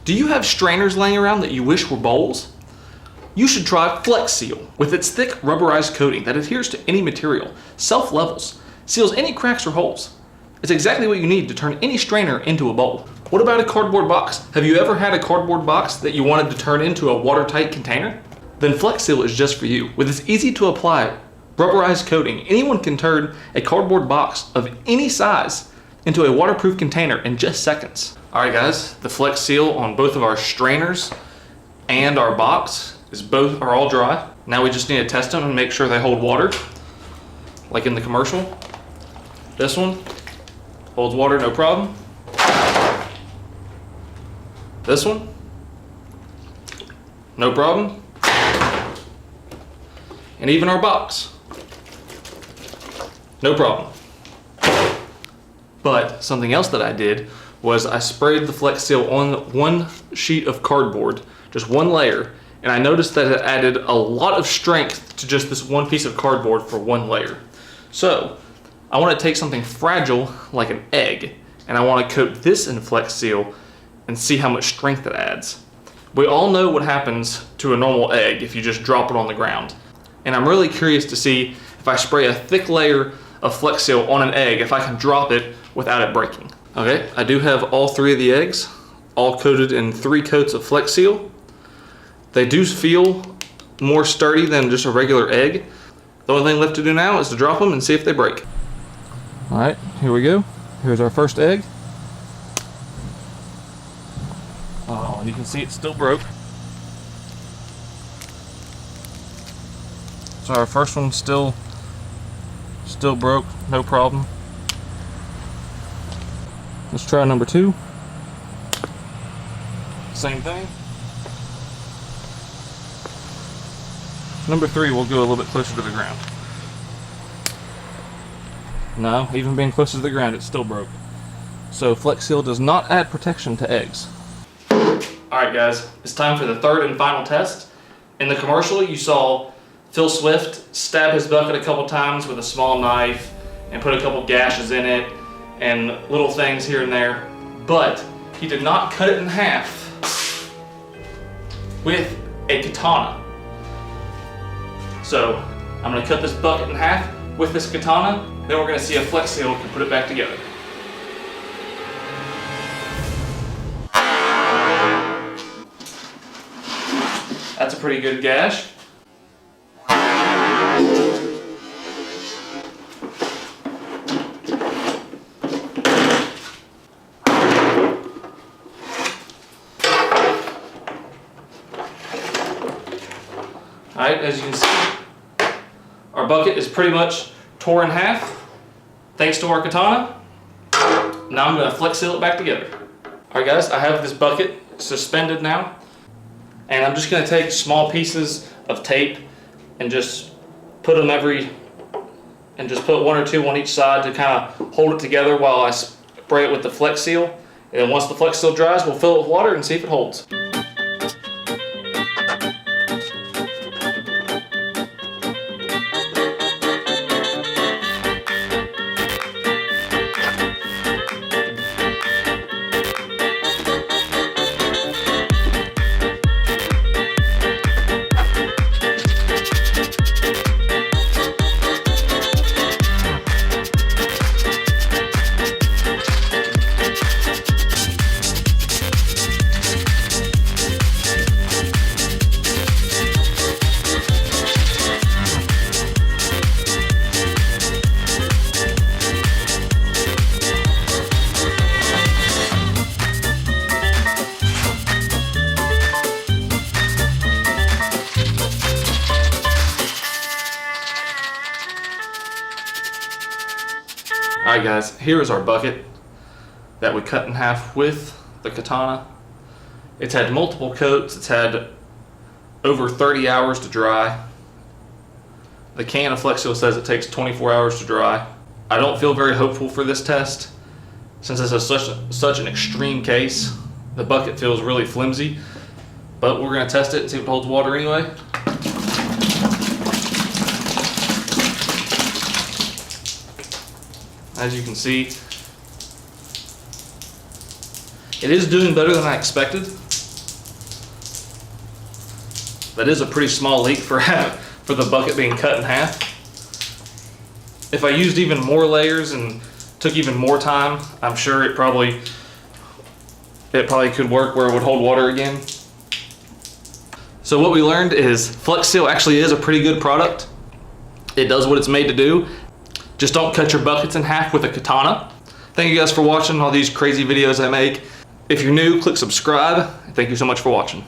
Do you have strainers laying around that you wish were bowls? You should try Flex Seal. With its thick rubberized coating that adheres to any material, self-levels, seals any cracks or holes. It's exactly what you need to turn any strainer into a bowl. What about a cardboard box? Have you ever had a cardboard box that you wanted to turn into a watertight container? Then Flex Seal is just for you. With its easy to apply rubberized coating, anyone can turn a cardboard box of any size into a waterproof container in just seconds. All right guys, the Flex Seal on both of our strainers and our box are all dry. Now we just need to test them and make sure they hold water, like in the commercial. This one holds water, no problem. This one, no problem. And even our box, no problem. But something else that I did was I sprayed the Flex Seal on one sheet of cardboard, just one layer, and I noticed that it added a lot of strength to just this one piece of cardboard for one layer. So I want to take something fragile like an egg, and I want to coat this in Flex Seal and see how much strength it adds. We all know what happens to a normal egg if you just drop it on the ground. And I'm really curious to see if I spray a thick layer of Flex Seal on an egg, if I can drop it without it breaking. Okay, I do have all 3 of the eggs, all coated in 3 coats of Flex Seal. They do feel more sturdy than just a regular egg. The only thing left to do now is to drop them and see if they break. All right, here we go. Here's our first egg. Oh, you can see it still broke. So our first one's still broke, no problem. Let's try number 2. Same thing. Number 3 will go a little bit closer to the ground. No, even being closer to the ground, it still broke. So Flex Seal does not add protection to eggs. Alright guys, it's time for the 3rd and final test. In the commercial, you saw Phil Swift stab his bucket a couple times with a small knife and put a couple gashes in it and little things here and there, but he did not cut it in half with a katana. So I'm going to cut this bucket in half with this katana, then we're going to see if Flex Seal can put it back together. That's a pretty good gash. Alright, as you can see, our bucket is pretty much tore in half thanks to our katana. Now I'm going to Flex Seal it back together. Alright guys, I have this bucket suspended now, and I'm just going to take small pieces of tape and just put them and just put 1 or 2 on each side to kind of hold it together while I spray it with the Flex Seal. And then once the Flex Seal dries, we'll fill it with water and see if it holds. Alright guys, here is our bucket that we cut in half with the katana. It's had multiple coats, it's had over 30 hours to dry. The can of Flex Seal says it takes 24 hours to dry. I don't feel very hopeful for this test since this is such an extreme case. The bucket feels really flimsy, but we're going to test it and see if it holds water anyway. As you can see, it is doing better than I expected. That is a pretty small leak for the bucket being cut in half. If I used even more layers and took even more time, I'm sure it probably could work where it would hold water again. So what we learned is Flex Seal actually is a pretty good product. It does what it's made to do. Just don't cut your buckets in half with a katana. Thank you guys for watching all these crazy videos I make. If you're new, click subscribe. Thank you so much for watching.